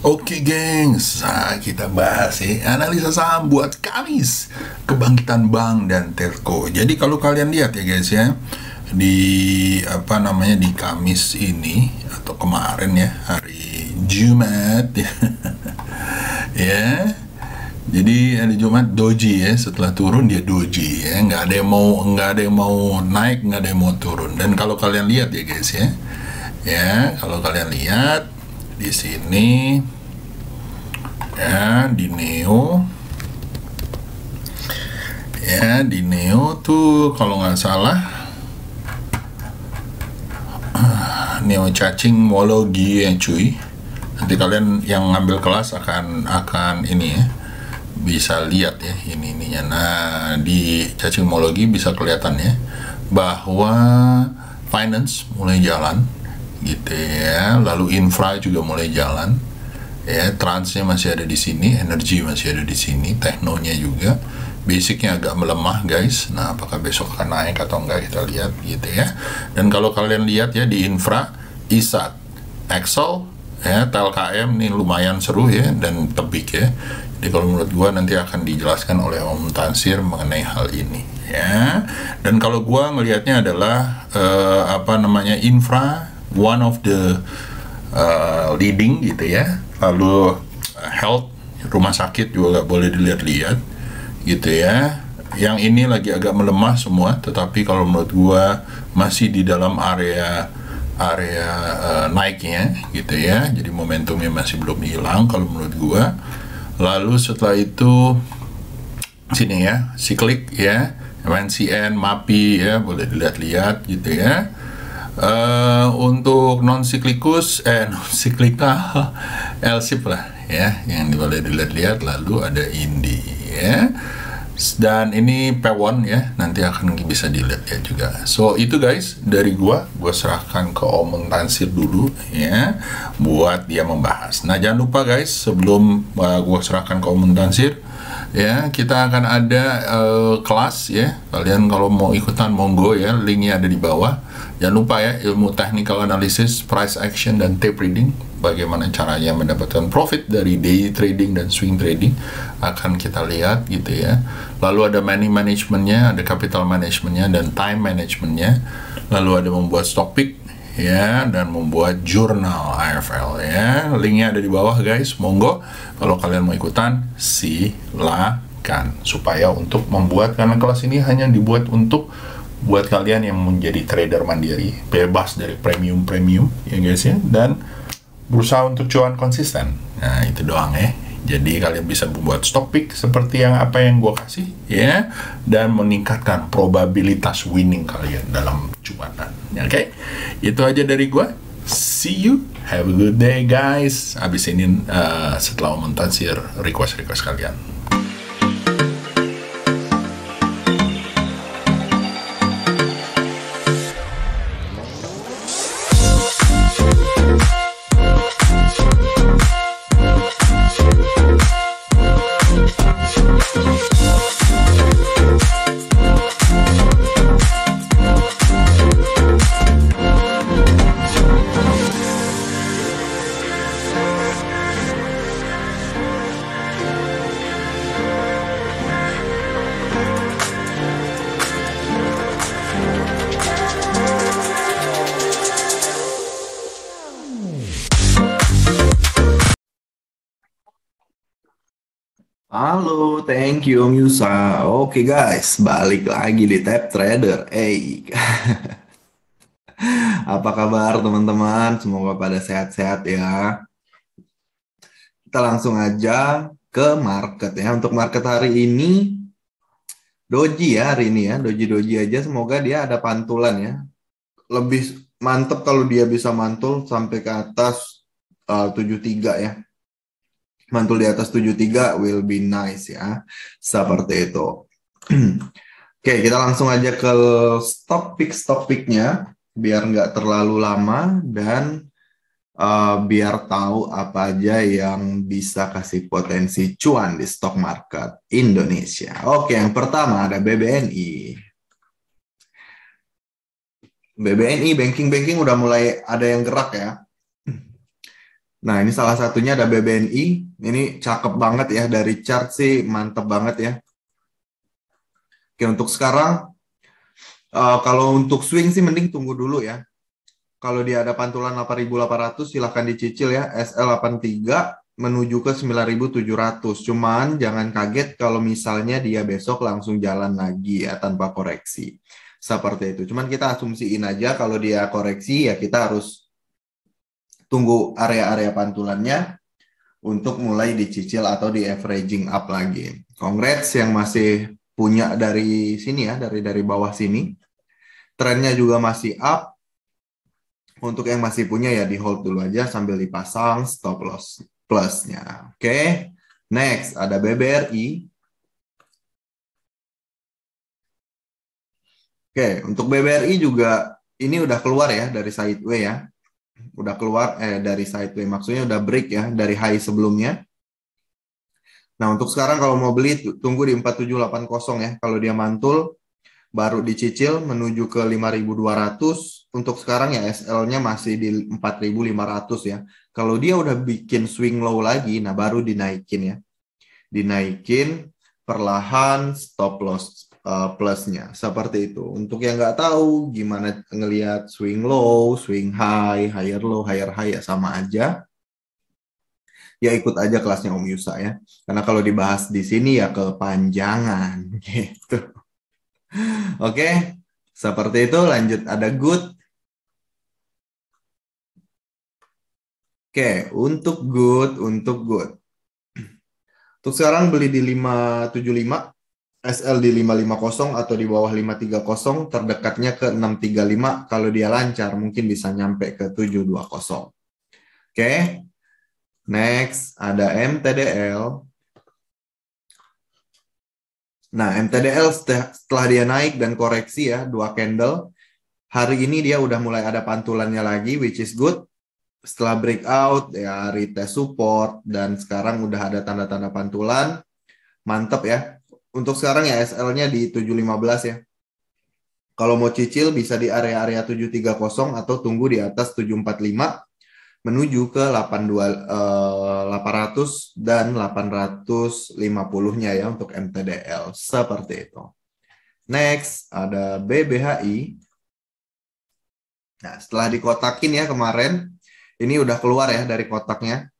Oke gengs, nah, kita bahas analisa saham buat Kamis, kebangkitan bank dan telco. Jadi kalau kalian lihat ya guys ya, di di Kamis ini atau kemarin ya, hari Jumat ya, ya. Jadi hari Jumat doji ya, setelah turun dia doji ya, nggak ada yang mau naik, nggak ada yang mau turun. Dan kalau kalian lihat ya guys ya, kalau kalian lihat di sini ya, di Neo tuh kalau nggak salah Neo cacingmologi ya cuy. Nanti kalian yang ngambil kelas akan ini ya, bisa lihat ya ininya. Nah, di cacingmologi bisa kelihatan ya bahwa finance mulai jalan gitu ya, lalu infra juga mulai jalan ya, transnya masih ada di sini, energi masih ada di sini, teknonya juga, basicnya agak melemah guys. Nah, apakah besok akan naik atau enggak kita lihat gitu ya. Dan kalau kalian lihat ya di infra, ISAT, Excel ya, TLKM ini lumayan seru ya dan tebik ya. Jadi kalau menurut gua nanti akan dijelaskan oleh Om Tansir mengenai hal ini ya. Dan kalau gua ngelihatnya adalah infra one of the leading gitu ya. Lalu health, rumah sakit juga nggak boleh dilihat-lihat gitu ya. Yang ini lagi agak melemah semua, tetapi kalau menurut gua masih di dalam area naiknya gitu ya. Jadi momentumnya masih belum hilang kalau menurut gua. Lalu setelah itu sini ya, siklik ya, MNCN, MAPI ya, boleh dilihat-lihat gitu ya. Untuk non siklikus non siklikal LSIP lah ya, yang boleh dilihat-lihat. Lalu ada Indi ya, dan ini P1 ya, nanti akan bisa dilihat-lihat juga. So itu guys dari gua serahkan ke Om Tansir dulu ya, buat dia membahas. Nah jangan lupa guys, sebelum gua serahkan ke Om Tansir ya, kita akan ada kelas ya. Kalian kalau mau ikutan monggo ya, linknya ada di bawah. Jangan lupa ya, ilmu technical analysis, price action, dan tape reading. Bagaimana caranya mendapatkan profit dari day trading dan swing trading akan kita lihat gitu ya. Lalu ada money managementnya, ada capital managementnya, dan time managementnya. Lalu ada membuat stock pick ya, dan membuat jurnal AFL ya. Linknya ada di bawah guys, monggo kalau kalian mau ikutan silakan. Supaya untuk membuat, karena kelas ini hanya dibuat untuk buat kalian yang menjadi trader mandiri, bebas dari premium ya guys ya, dan berusaha untuk cuan konsisten. Nah itu doang ya. Jadi kalian bisa membuat stock pick seperti apa yang gue kasih ya, dan meningkatkan probabilitas winning kalian dalam cuanan. Oke, itu aja dari gue. See you, have a good day guys. Abis ini setelah Om Tansir request kalian. Halo, thank you Om Yusa. Oke guys, balik lagi di Tap Trader. Apa kabar teman-teman? Semoga pada sehat-sehat ya. Kita langsung aja ke market ya. Untuk market hari ini, doji ya hari ini ya. Doji-doji aja, semoga dia ada pantulan ya. Lebih mantep kalau dia bisa mantul sampai ke atas 73 ya. Mantul di atas 73 will be nice ya. Seperti itu. Oke, kita langsung aja ke stock pick-nya biar nggak terlalu lama dan biar tahu apa aja yang bisa kasih potensi cuan di stock market Indonesia. Oke, yang pertama ada BBNI. BBNI banking udah mulai ada yang gerak ya. Nah, ini salah satunya ada BBNI. Ini cakep banget ya, dari chart sih mantep banget ya. Oke, untuk sekarang kalau untuk swing sih mending tunggu dulu ya. Kalau dia ada pantulan 8.800 silahkan dicicil ya. SL83 menuju ke 9.700. Cuman jangan kaget kalau misalnya dia besok langsung jalan lagi ya tanpa koreksi. Seperti itu. Cuman kita asumsiin aja kalau dia koreksi ya kita harus tunggu area-area pantulannya untuk mulai dicicil atau di averaging up lagi. Congrats yang masih punya dari sini ya, dari bawah sini. Trennya juga masih up. Untuk yang masih punya ya di hold dulu aja sambil dipasang stop loss plusnya. Oke. Next ada BBRI. Oke, untuk BBRI juga ini udah keluar ya dari sideway ya. Udah keluar dari sideway maksudnya udah break ya dari high sebelumnya. Nah, untuk sekarang kalau mau beli tunggu di 4780 ya. Kalau dia mantul baru dicicil menuju ke 5.200. Untuk sekarang ya SL-nya masih di 4.500 ya. Kalau dia udah bikin swing low lagi, nah baru dinaikin ya. Dinaikin perlahan stop loss plusnya. Seperti itu. Untuk yang nggak tahu gimana ngelihat swing low, swing high, higher low, higher high ya sama aja. Ya ikut aja kelasnya Om Yusa ya. Karena kalau dibahas di sini ya kepanjangan gitu. Oke, seperti itu. Lanjut ada good. Oke, untuk good. Untuk sekarang beli di 575, SL di 550 atau di bawah 530, terdekatnya ke 635. Kalau dia lancar mungkin bisa nyampe ke 720. Oke. Next ada MTDL. Nah, MTDL setelah dia naik dan koreksi ya, 2 candle. Hari ini dia udah mulai ada pantulannya lagi, which is good. Setelah breakout, ya retest support, dan sekarang udah ada tanda-tanda pantulan. Mantep ya. Untuk sekarang ya SL-nya di 715 ya. Kalau mau cicil bisa di area-area 730 atau tunggu di atas 745 menuju ke 800 dan 850-nya ya untuk MTDL. Seperti itu. Next, ada BBHI. Nah, setelah dikotakin ya kemarin, ini udah keluar ya dari kotaknya.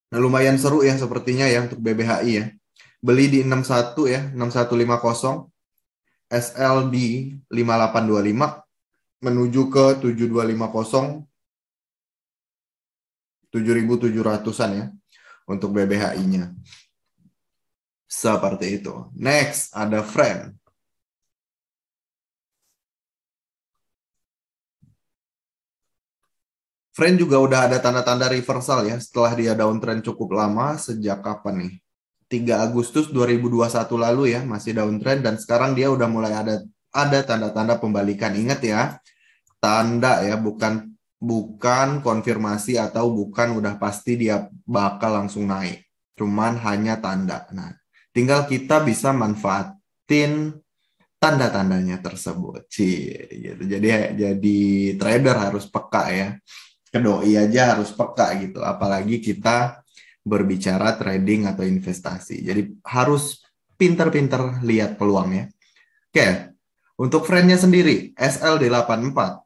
Nah, lumayan seru ya sepertinya ya untuk BBHI ya. Beli di 61 ya, 6150. SL di 5825 menuju ke 7250, 7.700-an ya untuk BBHI-nya. Seperti itu. Next, ada Friend. Friend juga udah ada tanda-tanda reversal ya setelah dia downtrend cukup lama. Sejak kapan nih? 3 Agustus 2021 lalu ya, masih downtrend dan sekarang dia udah mulai ada tanda-tanda pembalikan. Ingat ya, tanda ya, bukan konfirmasi atau bukan udah pasti dia bakal langsung naik. Cuman hanya tanda. Nah, tinggal kita bisa manfaatin tanda-tandanya tersebut. Gitu. Jadi trader harus peka ya. Kedoi aja harus peka gitu. Apalagi kita berbicara trading atau investasi. Jadi harus pintar-pintar lihat peluangnya. Oke, untuk friend-nya sendiri, SLD 84.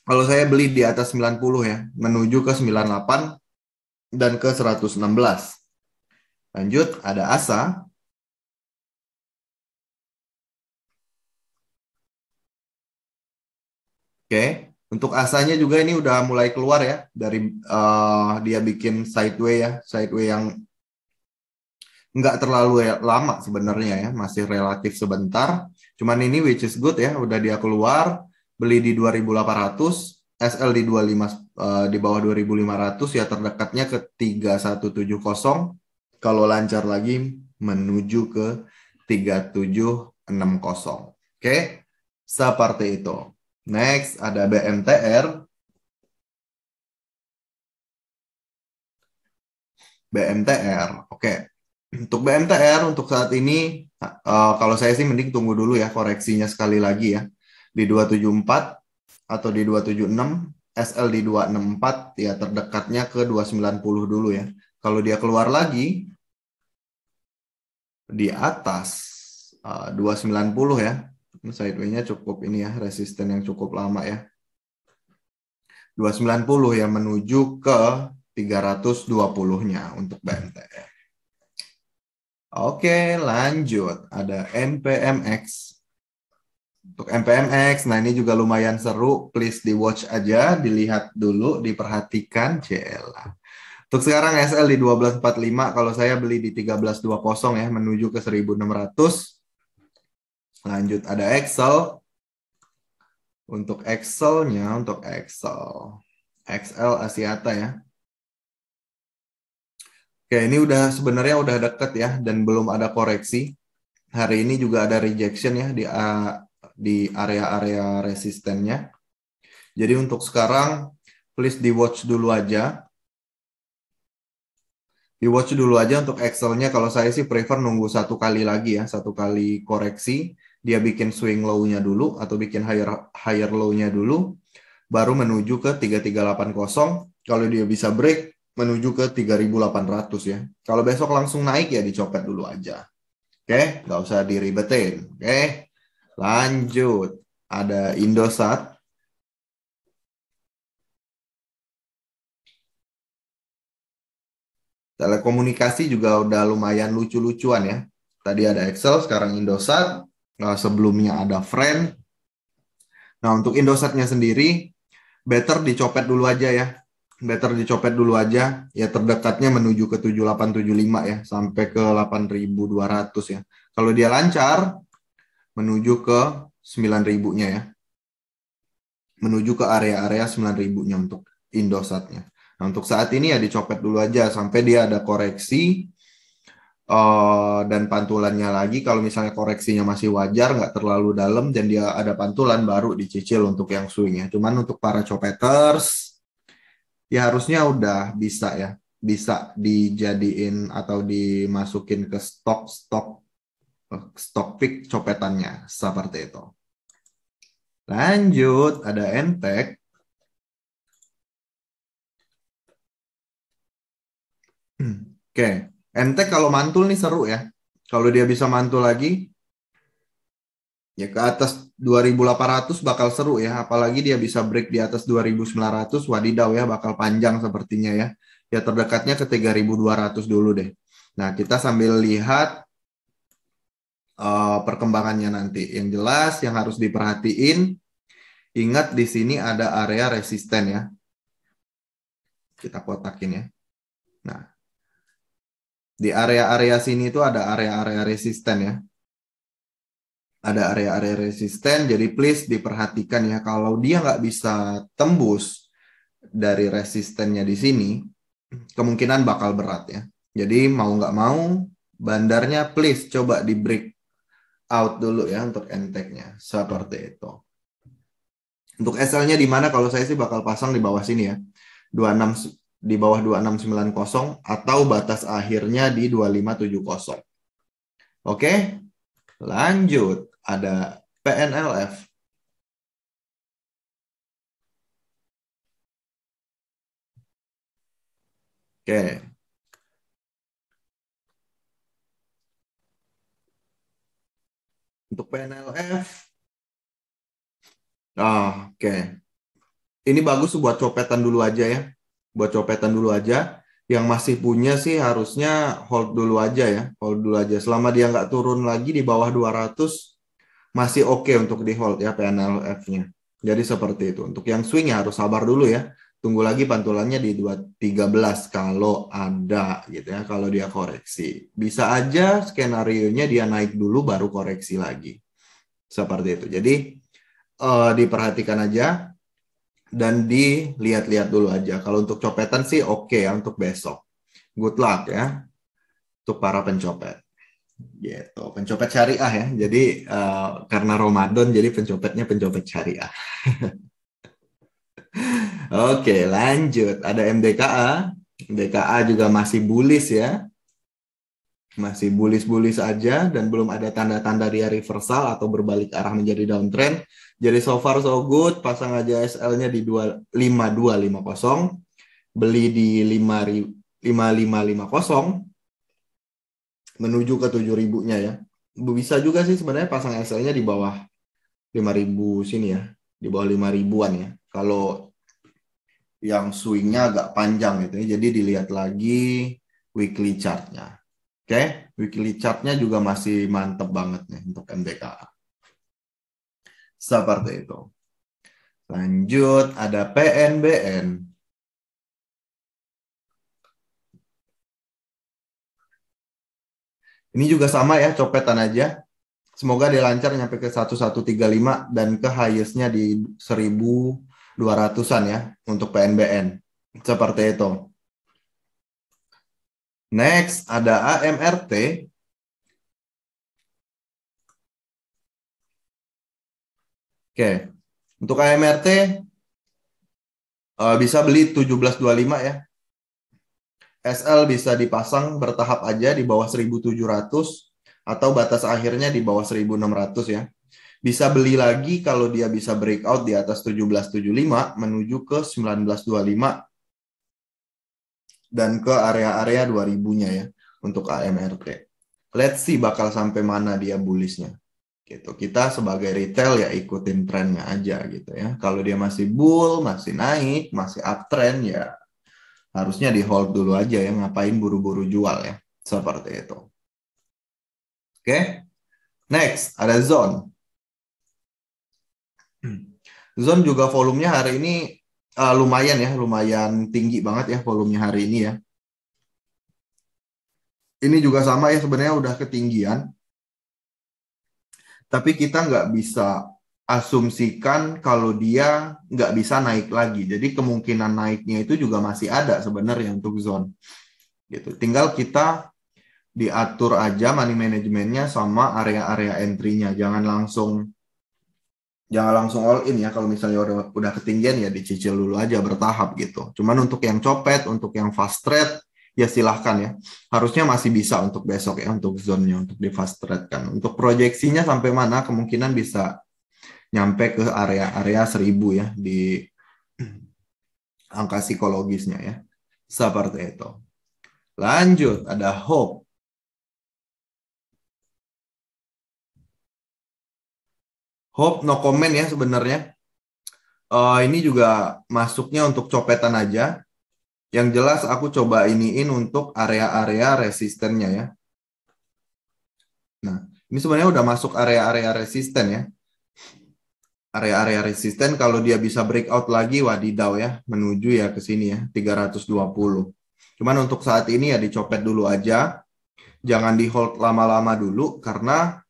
Kalau saya beli di atas 90 ya, menuju ke 98 dan ke 116. Lanjut, ada ASA. Oke, untuk ASA-nya juga ini udah mulai keluar ya, dari dia bikin sideway yang nggak terlalu lama sebenarnya ya, masih relatif sebentar. Cuman ini which is good ya, udah dia keluar, beli di 2.800, SL di 25 di bawah 2.500 ya, terdekatnya ke 3.170. Kalau lancar lagi menuju ke 3.760. Oke, seperti itu. Next ada BMTR. Oke. Untuk BMTR untuk saat ini kalau saya sih mending tunggu dulu ya koreksinya sekali lagi ya di 274 atau di 276. SL di 264 ya terdekatnya ke 290 dulu ya. Kalau dia keluar lagi di atas 290 ya. Sideway-nya cukup ini ya, resisten yang cukup lama ya. 290 ya menuju ke 320-nya untuk BMTF. Oke, lanjut. Ada MPMX. Untuk MPMX, nah ini juga lumayan seru. Please di watch aja, dilihat dulu, diperhatikan. CLA. Untuk sekarang SL di 1245, kalau saya beli di 1320 ya, menuju ke 1600. Lanjut ada Excel. Untuk Excel-nya, untuk Excel. XL Asiata ya. Oke, ini sebenarnya udah deket ya, dan belum ada koreksi. Hari ini juga ada rejection ya di area-area resistennya. Jadi untuk sekarang, please di watch dulu aja. Di watch dulu aja untuk Excel-nya. Kalau saya sih prefer nunggu satu kali lagi ya, satu kali koreksi. Dia bikin swing low-nya dulu atau bikin higher low-nya dulu, baru menuju ke 3380. Kalau dia bisa break, menuju ke 3800 ya. Kalau besok langsung naik ya dicopet dulu aja. Oke, nggak usah diribetin. Oke, lanjut. Ada Indosat. Telekomunikasi juga udah lumayan lucu-lucuan ya. Tadi ada Excel, sekarang Indosat. Sebelumnya ada Friend. Nah, untuk Indosatnya sendiri, better dicopet dulu aja ya. Better dicopet dulu aja. Ya terdekatnya menuju ke 7875 ya. Sampai ke 8200 ya. Kalau dia lancar, menuju ke 9000-nya ya. Menuju ke area-area 9000-nya untuk Indosatnya. Nah, untuk saat ini ya dicopet dulu aja. Sampai dia ada koreksi. Dan pantulannya lagi, kalau misalnya koreksinya masih wajar, nggak terlalu dalam, dan dia ada pantulan, baru dicicil untuk yang swing ya. Cuman untuk para copeters, ya harusnya udah bisa ya, bisa dijadiin atau dimasukin ke stok pick copetannya seperti itu. Lanjut, ada Entek. Oke. Entek kalau mantul nih seru ya. Kalau dia bisa mantul lagi, ya ke atas 2800 bakal seru ya. Apalagi dia bisa break di atas 2900, wadidaw ya, bakal panjang sepertinya ya. Ya terdekatnya ke 3200 dulu deh. Nah, kita sambil lihat perkembangannya nanti. Yang jelas yang harus diperhatiin, ingat di sini ada area resisten ya. Kita kotakin ya. Nah, di area-area sini itu ada area-area resisten ya. Ada area-area resisten, jadi please diperhatikan ya. Kalau dia nggak bisa tembus dari resistennya di sini, kemungkinan bakal berat ya. Jadi mau nggak mau, bandarnya please coba di break out dulu ya untuk Entek-nya. Seperti itu. Untuk SL-nya di mana? Kalau saya sih bakal pasang di bawah sini ya. 26 di bawah 2690 atau batas akhirnya di 2570. Oke, lanjut. Ada PNLF. Oke. Untuk PNLF. Oke. Ini bagus buat copetan dulu aja ya. Buat copetan dulu aja. Yang masih punya sih harusnya hold dulu aja ya. Hold dulu aja. Selama dia nggak turun lagi di bawah 200, masih oke untuk di hold ya PNLF-nya. Jadi seperti itu. Untuk yang swing ya harus sabar dulu ya. Tunggu lagi pantulannya di 213 kalau ada gitu ya. Kalau dia koreksi. Bisa aja skenario-nya dia naik dulu baru koreksi lagi. Seperti itu. Jadi diperhatikan aja. Dan dilihat-lihat dulu aja. Kalau untuk copetan sih oke ya untuk besok. Good luck ya untuk para pencopet. Gitu, pencopet syariah ya. Jadi karena Ramadan jadi pencopetnya pencopet syariah. Oke, lanjut. Ada MDKA. MDKA juga masih bullish ya. Masih bullish-bullish aja dan belum ada tanda-tanda dia reversal atau berbalik arah menjadi downtrend. Jadi so far so good, pasang aja SL-nya di 5250, beli di 5550 menuju ke 7.000-nya ya. Bisa juga sih sebenarnya pasang SL-nya di bawah 5.000 sini ya, di bawah 5.000-an ya. Kalau yang swing-nya agak panjang gitu ya. Jadi dilihat lagi weekly chart-nya. Oke, weekly chart-nya juga masih mantep banget nih untuk MDKA. Seperti itu. Lanjut, ada PNBN. Ini juga sama ya, copetan aja. Semoga dia lancar nyampe ke 1135 dan ke highest-nya di 1.200-an ya untuk PNBN. Seperti itu. Next, ada AMRT. Oke, untuk AMRT bisa beli 1725 ya. SL bisa dipasang bertahap aja di bawah 1.700 atau batas akhirnya di bawah 1.600 ya. Bisa beli lagi kalau dia bisa breakout di atas 1775 menuju ke 1925 dan ke area-area 2000-nya ya untuk AMRT. Let's see bakal sampai mana dia bullishnya. Gitu. Kita sebagai retail ya ikutin trennya aja gitu ya. Kalau dia masih bull, masih naik, masih uptrend ya harusnya di hold dulu aja ya, ngapain buru-buru jual ya. Seperti itu. Oke. Next, ada zone. Zone juga volumenya hari ini lumayan ya, lumayan tinggi banget ya volumenya hari ini ya. Ini juga sama ya sebenarnya udah ketinggian. Tapi kita nggak bisa asumsikan kalau dia nggak bisa naik lagi. Jadi kemungkinan naiknya itu juga masih ada sebenarnya untuk zone. Gitu. Tinggal kita diatur aja money manajemennya sama area-area entry-nya. Jangan langsung all in ya. Kalau misalnya udah ketinggian ya dicicil dulu aja bertahap gitu. Cuman untuk yang copet, untuk yang fast trade ya silahkan ya. Harusnya masih bisa untuk besok ya untuk zone-nya untuk di fast trade kan. Untuk proyeksinya sampai mana kemungkinan bisa nyampe ke area-area 1.000 ya di angka psikologisnya ya. Seperti itu. Lanjut, ada Hope. Hope no comment ya sebenarnya. Ini juga masuknya untuk copetan aja. Yang jelas aku coba iniin untuk area-area resistennya ya. Nah, ini sebenarnya udah masuk area-area resisten ya. Area-area resisten kalau dia bisa breakout lagi wadidaw ya, menuju ya ke sini ya, 320. Cuman untuk saat ini ya dicopet dulu aja. Jangan di hold lama-lama dulu karena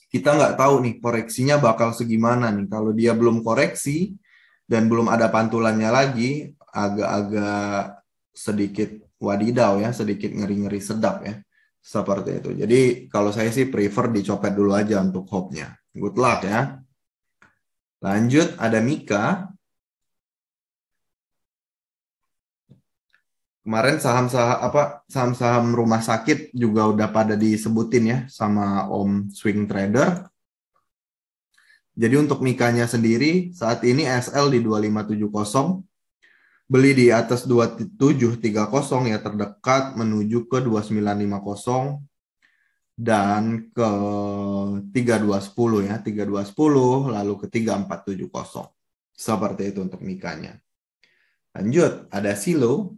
kita nggak tahu nih koreksinya bakal segimana nih. Kalau dia belum koreksi dan belum ada pantulannya lagi, agak-agak sedikit wadidaw ya, sedikit ngeri-ngeri sedap ya. Seperti itu. Jadi kalau saya sih prefer dicopet dulu aja untuk hope-nya. Good luck ya. Lanjut ada Mika. Kemarin saham-saham rumah sakit juga udah pada disebutin ya sama Om Swing Trader. Jadi untuk Mikanya sendiri saat ini SL di 2570, beli di atas 2730 ya terdekat menuju ke 2950 dan ke 3210 ya, 3210 lalu ke 3470. Seperti itu untuk Mikanya. Lanjut ada Silo.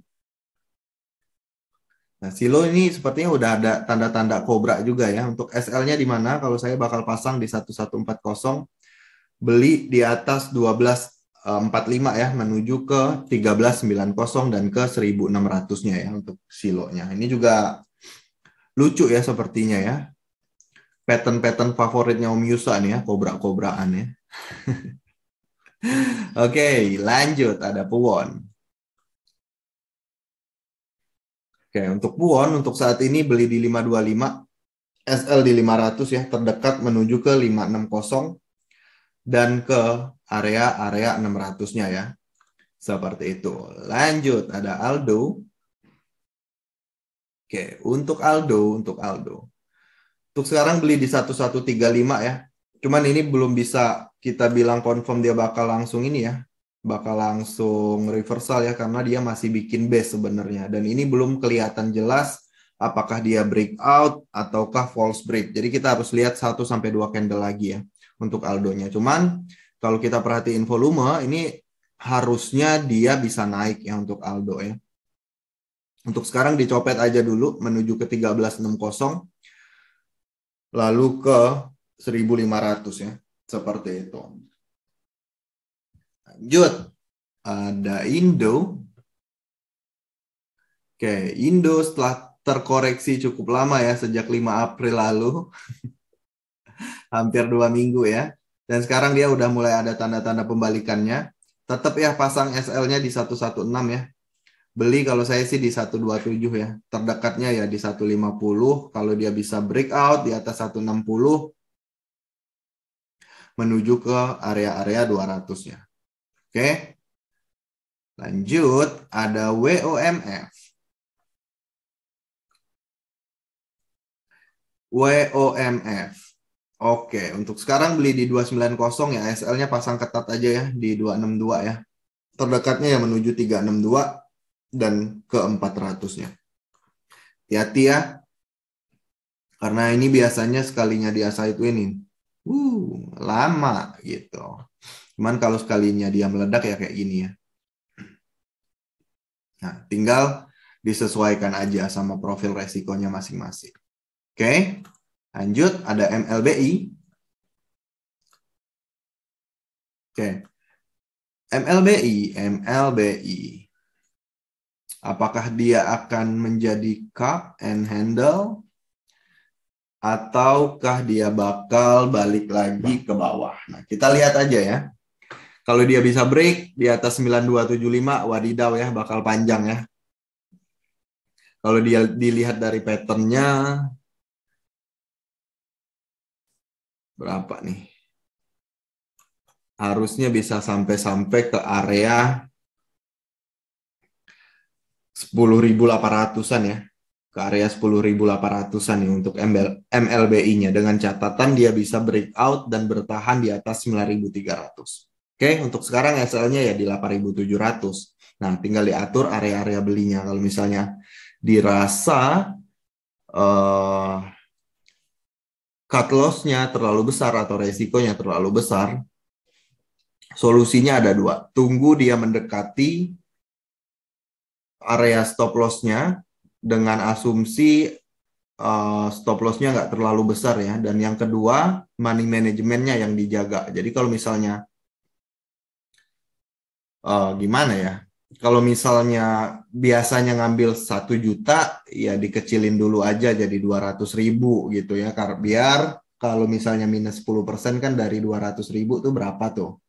Nah, Silo ini sepertinya udah ada tanda-tanda kobra juga ya. Untuk SL-nya di mana? Kalau saya bakal pasang di 1140, beli di atas 1245 ya, menuju ke 1390 dan ke 1600-nya ya untuk Silo-nya. Ini juga lucu ya sepertinya ya. Pattern-pattern favoritnya Om Yusa nih ya, kobra-kobraan ya. Oke, lanjut ada Puwon. Oke, untuk Puwon untuk saat ini beli di 525, SL di 500 ya, terdekat menuju ke 560 dan ke area-area 600-nya ya. Seperti itu. Lanjut, ada Aldo. Oke, untuk Aldo. Untuk sekarang beli di 1135 ya. Cuman ini belum bisa kita bilang confirm dia bakal langsung ini ya. Bakal langsung reversal ya, karena dia masih bikin base sebenarnya. Dan ini belum kelihatan jelas apakah dia breakout ataukah false break. Jadi kita harus lihat 1-2 candle lagi ya untuk Aldonya. Cuman kalau kita perhatiin volume, ini harusnya dia bisa naik ya untuk Aldo ya. Untuk sekarang dicopet aja dulu menuju ke 1360, lalu ke 1500 ya. Seperti itu. Lanjut. Ada Indo. Oke, Indo setelah terkoreksi cukup lama ya, sejak 5 April lalu. Hampir 2 minggu ya. Dan sekarang dia udah mulai ada tanda-tanda pembalikannya. Tetap ya pasang SL-nya di 116 ya. Beli kalau saya sih di 127 ya. Terdekatnya ya di 150. Kalau dia bisa breakout di atas 160 menuju ke area-area 200 ya. Oke. Lanjut, ada WOMF. WOMF. Oke, untuk sekarang beli di 290 ya. SL-nya pasang ketat aja ya di 262 ya. Terdekatnya ya menuju 362 dan ke 400-nya. Hati-hati ya. Karena ini biasanya sekalinya dia sideways lama gitu. Cuman kalau sekalinya dia meledak ya kayak gini ya. Nah, tinggal disesuaikan aja sama profil resikonya masing-masing. Oke. Lanjut, ada MLBI. Oke. MLBI. Apakah dia akan menjadi cup and handle? Ataukah dia bakal balik lagi ke bawah? Nah, kita lihat aja ya. Kalau dia bisa break di atas 9275, wadidaw ya, bakal panjang ya. Kalau dia dilihat dari patternnya, berapa nih? Harusnya bisa sampai ke area 10.800-an ya. Ke area 10.800-an nih untuk MLBI-nya. Dengan catatan dia bisa breakout dan bertahan di atas 9.300. Oke, untuk sekarang SL-nya ya di 8.700. Nah, tinggal diatur area-area belinya. Kalau misalnya dirasa cut loss-nya terlalu besar atau resikonya terlalu besar, solusinya ada 2. Tunggu dia mendekati area stop loss-nya dengan asumsi stop loss-nya nggak terlalu besar ya. Dan yang kedua, money management-nya yang dijaga. Jadi kalau misalnya gimana ya? Kalau misalnya biasanya ngambil 1 juta, ya dikecilin dulu aja jadi 200.000 gitu ya. Biar kalau misalnya minus 10% kan dari 200.000 tuh berapa tuh?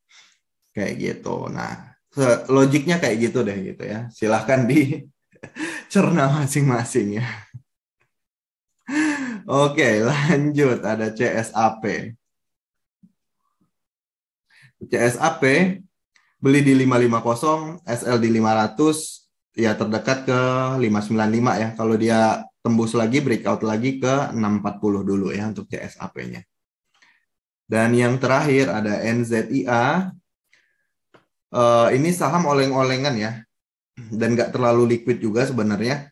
Kayak gitu. Nah, logiknya kayak gitu deh gitu ya. Silahkan dicerna masing-masing ya. Oke, lanjut. Ada CSAP. CSAP beli di 550, SL di 500, ya terdekat ke 595 ya. Kalau dia tembus lagi, breakout lagi ke 640 dulu ya untuk CSAP-nya. Dan yang terakhir ada NZIA. Ini saham oleng-olengan ya. Dan nggak terlalu liquid juga sebenarnya.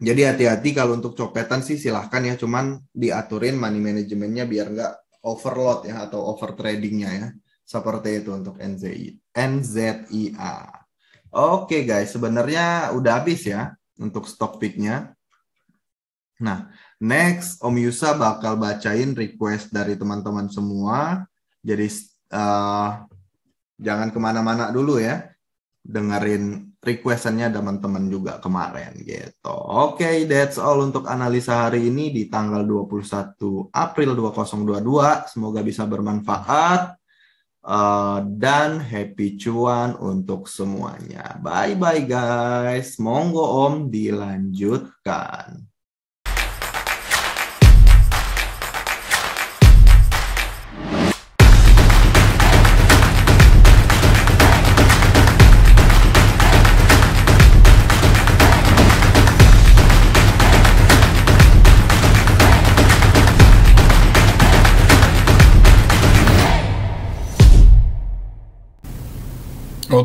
Jadi hati-hati kalau untuk copetan sih silahkan ya. Cuman diaturin money manajemennya biar nggak overload ya atau over tradingnya ya. Seperti itu untuk NZIA. Oke guys, sebenarnya udah habis ya untuk stock pick-nya. Nah, next Om Yusa bakal bacain request dari teman-teman semua. Jadi jangan kemana-mana dulu ya. Dengerin requestannya teman-teman juga kemarin gitu. Oke, that's all untuk analisa hari ini di tanggal 21 April 2022. Semoga bisa bermanfaat. Dan happy cuan untuk semuanya. Bye-bye guys. Monggo Om dilanjutkan.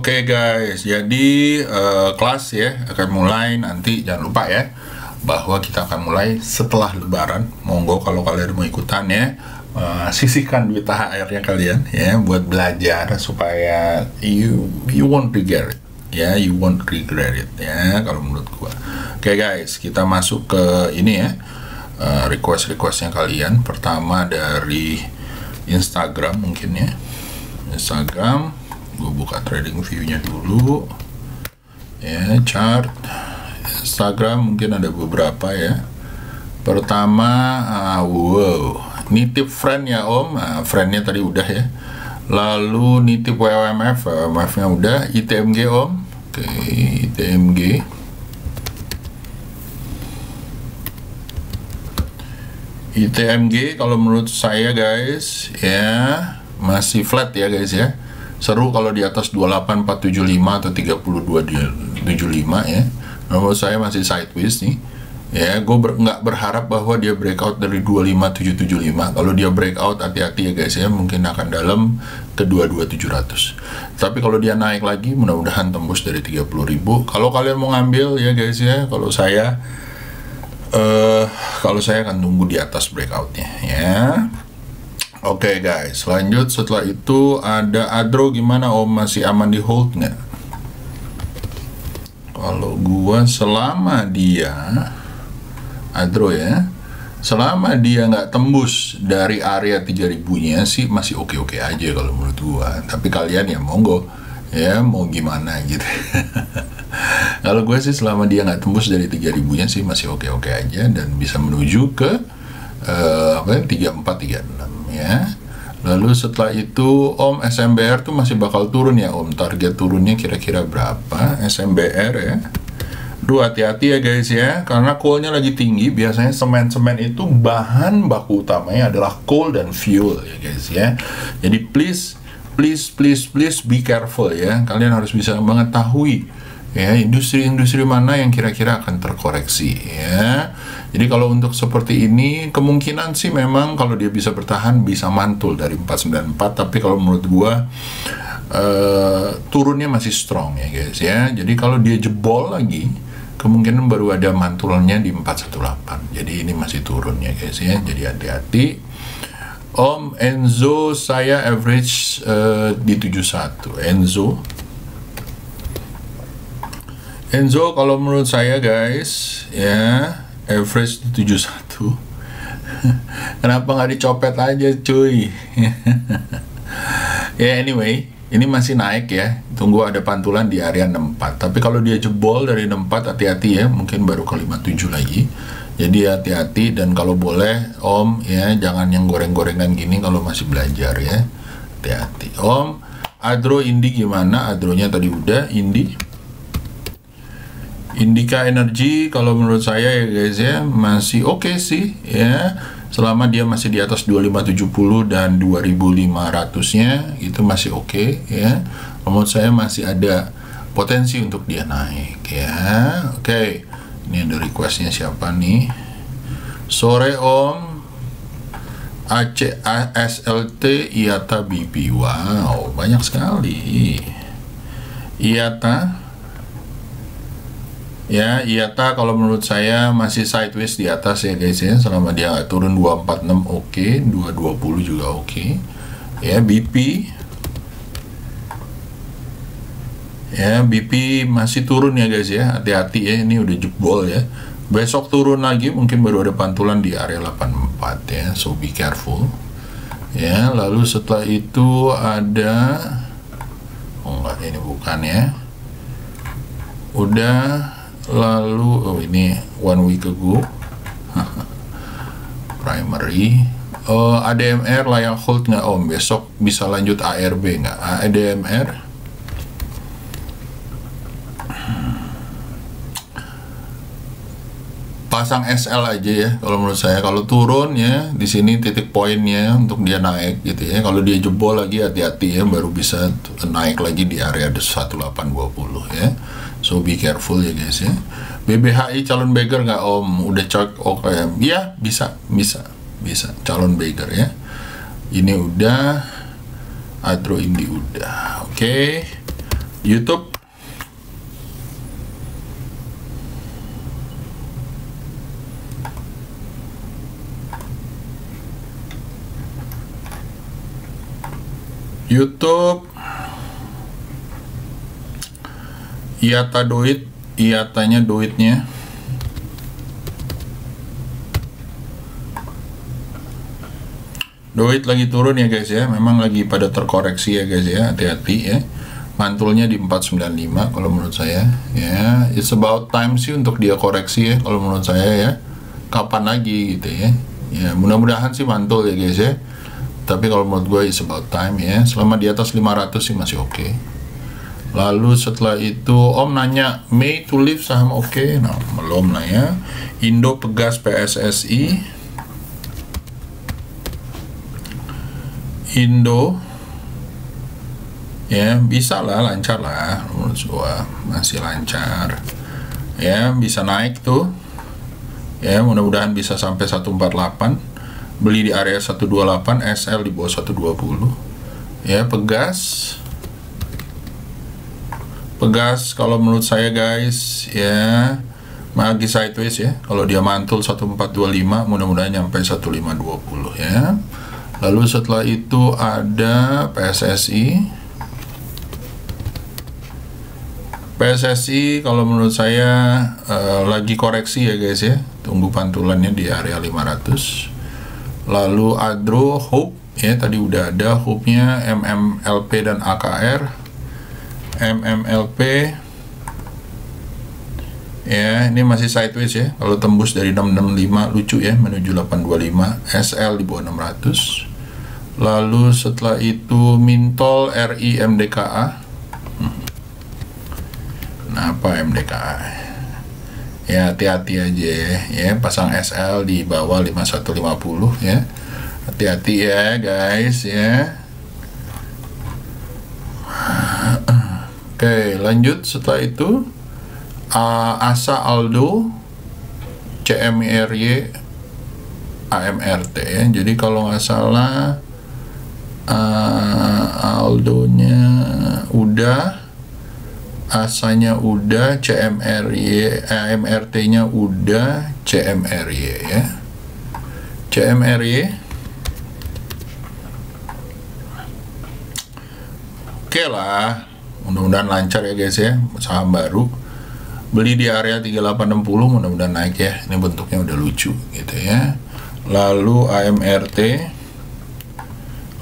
Oke guys, jadi kelas ya akan mulai nanti, jangan lupa ya bahwa kita akan mulai setelah Lebaran. Monggo kalau kalian mau ikutan ya, sisihkan duit THR-nya kalian ya buat belajar supaya you won't regret it ya, you won't regret it ya kalau menurut gua. Oke guys, kita masuk ke ini ya, request-requestnya kalian. Pertama dari Instagram mungkin ya, Instagram. Gue buka trading view-nya dulu ya, chart Instagram mungkin ada beberapa ya. Pertama, wow, nitip friend ya Om, friendnya tadi udah ya. Lalu nitip WMF, WMF-nya udah. ITMG Om, oke, ITMG. ITMG kalau menurut saya guys ya masih flat ya guys ya. Seru kalau di atas 28475 atau 3275 ya. Menurut saya masih sideways nih. Ya, gue nggak berharap bahwa dia breakout dari 25775. Kalau dia breakout, hati-hati ya guys ya, mungkin akan dalam ke 22700. Tapi kalau dia naik lagi, mudah-mudahan tembus dari 30.000. Kalau kalian mau ngambil ya guys ya, kalau saya akan tunggu di atas breakoutnya ya. Oke guys, lanjut. Setelah itu ada Adro, gimana Om, masih aman di hold nggak? Kalau gua selama dia Adro ya, selama dia nggak tembus dari area 3000-nya sih masih oke-oke aja kalau menurut gua. Tapi kalian ya monggo ya, mau gimana gitu. Kalau gue sih selama dia nggak tembus dari 3000-nya sih masih oke-oke aja dan bisa menuju ke 3436 ya. Lalu setelah itu Om, SMBR tuh masih bakal turun ya Om, target turunnya kira-kira berapa SMBR ya? Duh, hati-hati ya guys ya, karena coalnya lagi tinggi. Biasanya semen-semen itu bahan baku utamanya adalah coal dan fuel ya guys ya. Jadi please be careful ya. Kalian harus bisa mengetahui ya industri-industri mana yang kira-kira akan terkoreksi ya. Jadi kalau untuk seperti ini kemungkinan sih memang kalau dia bisa bertahan bisa mantul dari 494, tapi kalau menurut gua turunnya masih strong ya guys ya. Jadi kalau dia jebol lagi kemungkinan baru ada mantulnya di 418. Jadi ini masih turun ya guys ya. Jadi hati-hati. Om, Enzo saya average di 71. Enzo kalau menurut saya guys ya average di 71. Kenapa nggak dicopet aja cuy? Ya anyway, ini masih naik ya, tunggu ada pantulan di area 64. Tapi kalau dia jebol dari 64 hati-hati ya, mungkin baru ke 57 lagi. Jadi hati-hati, dan kalau boleh Om ya jangan yang goreng-gorengan gini kalau masih belajar ya. Hati-hati Om. Adro Indi gimana? Adronya tadi udah. Indika Energy kalau menurut saya ya guys ya masih oke sih ya, selama dia masih di atas 2570 dan 2500-nya itu masih oke ya. Menurut saya masih ada potensi untuk dia naik ya. Oke, ini ada requestnya siapa nih? Sore Om, ASLT IATA BP. Wow, banyak sekali IATA. Ya, IATA kalau menurut saya masih sideways di atas ya guys ya. Selama dia nggak turun 246 oke, 220 juga oke. Ya, BP. Ya, BP masih turun ya guys ya. Hati-hati ya, ini udah jebol ya. Besok turun lagi mungkin baru ada pantulan di area 84 ya. So be careful. Ya, lalu setelah itu ada, oh enggak, ini bukan ya. Udah. Lalu oh ini one week ago. Primary. ADMR layak hold nggak Om? Besok bisa lanjut ARB nggak? ADMR pasang SL aja ya kalau menurut saya. Kalau turun ya di sini titik poinnya untuk dia naik gitu ya. Kalau dia jebol lagi hati-hati ya, baru bisa naik lagi di area 1820 ya. So be careful ya guys ya. BBHI calon beggar nggak Om? Udah cek oke ya, bisa calon beggar ya. Ini udah, Adro Indi udah. Oke. YouTube. YouTube. IATA duit, IATA-nya duitnya. Duit lagi turun ya guys ya, memang lagi pada terkoreksi ya guys ya, hati-hati ya. Mantulnya di 495 kalau menurut saya ya. It's about time sih untuk dia koreksi ya kalau menurut saya ya. Kapan lagi gitu ya. Ya mudah-mudahan sih mantul ya guys ya. Tapi kalau menurut gue it's about time ya. Selama di atas 500 sih masih oke. Lalu setelah itu Om nanya May to live saham oke. Nah belum lah ya. Indo Pegas PSSI. Indo ya bisa lah, lancar lah menurut gua, masih lancar ya, bisa naik tuh ya, mudah-mudahan bisa sampai 148, beli di area 128, SL di bawah 120 ya. Pegas kalau menurut saya guys ya, lagi sideways ya. Kalau dia mantul 1425, mudah-mudahan nyampe 1520 ya. Lalu setelah itu ada PSSI. PSSI kalau menurut saya lagi koreksi ya guys ya. Tunggu pantulannya di area 500. Lalu Adro, Hope ya, tadi udah ada Hope-nya, MMLP dan AKR. MMLP ya, ini masih sideways ya. Kalau tembus dari 665 lucu ya, menuju 825. SL di bawah 600. Lalu setelah itu Mintol RI MDKA. Kenapa MDKA? Ya hati-hati aja ya, pasang SL di bawah 5150 ya. Hati-hati ya guys ya. Oke, lanjut setelah itu Asa Aldo, CMRY, AMRT ya. Jadi kalau nggak salah Aldonya udah, Asanya udah, CMRY, AMRT-nya udah, CMRY ya. CMRY oke lah, mudah-mudahan lancar ya guys ya, saham baru. Beli di area 3860, mudah-mudahan naik ya. Ini bentuknya udah lucu gitu ya. Lalu AMRT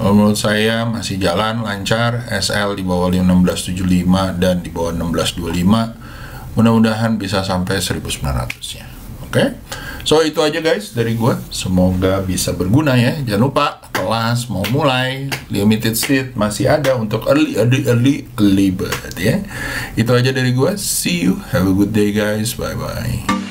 menurut saya masih jalan lancar, SL di bawah 1675 dan di bawah 1625. Mudah-mudahan bisa sampai 1900 ya. Oke. So itu aja guys dari gua. Semoga bisa berguna ya. Jangan lupa kelas mau mulai, limited seat masih ada untuk early bird ya. Itu aja dari gua. See you. Have a good day guys. Bye bye.